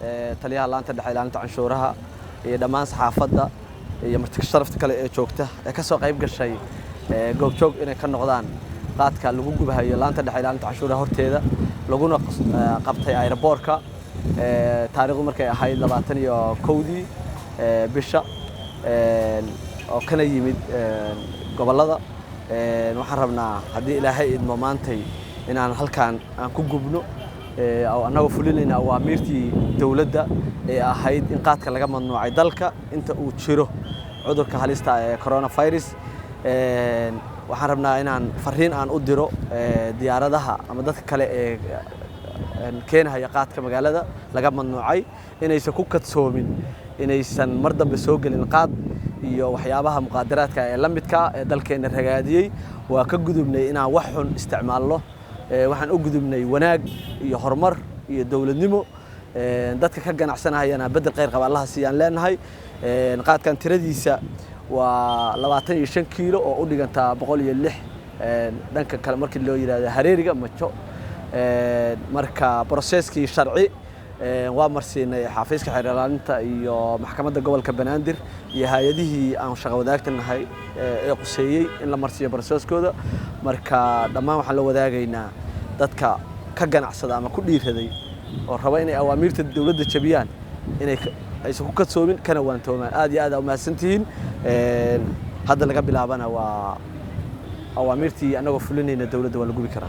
taliyaha laanta dhexe ilaalinta canshuuraha iyo dhammaan saxaafadda iyo marti sharafta kale ee joogta ee ka soo qayb gashay goobjoog inay ka noqdaan qaadka lagu gubahayo laanta dhexe ilaalinta canshuuraha horteeda laguna qabtay airportka taariikhdu markay ahayd 21 bisha oo kana yimid gobolada waxaan rabnaa haddii ilaahay idmo maantay inaan halkaan aan ku gubno anagoo fulinayna awaamirtii dawladda ee ahayd in qaadka laga mamnuucay dalka inta uu jiro cudurka halista ee coronavirus waxaan rabnaa inaan fariin aan u diro diyaaradaha ama dadka kale ee keenaya qaadka magaalada laga mamnuucay inaysan ku kadsoomin inaysan mar dambe soo gelin qaad iyo waxyaabaha muqaadaraadka ee la midka ee dalkeena ragaadiyay waa ka gudubnay inaan wax xun isticmaalno waxaan u gudubnay wanaag iyo horumar iyo dawladnimo dadka ka ganacsanayana bedel qeyr qaba Allah siiyaan leenahay qaadkan tiradiisa waa 25 kiilo oo u dhiganta 106 dhanka kale markii loo yiraahdo hareeriga majo marka processkii sharci waa marsiinay xafiiska xeer ilaalinta iyo maxkamadda gobolka Banaadir iyo hay'adihii aan shaqo wadaagtanahay ee quseeyay in la marsiyo processkooda marka dhammaan waxaan la wadaagaynaa dadka ka ganacsada ama ku dhiiraday oo raba inay awaamirta dawladda jabiyaan inay aysan ku kadsoomin kana waantoomaan aad iyo aad u mahadsantihiin hadda laga bilaabana waa awaamirtii anagoo fulinayna dawladda waa la gubi karaa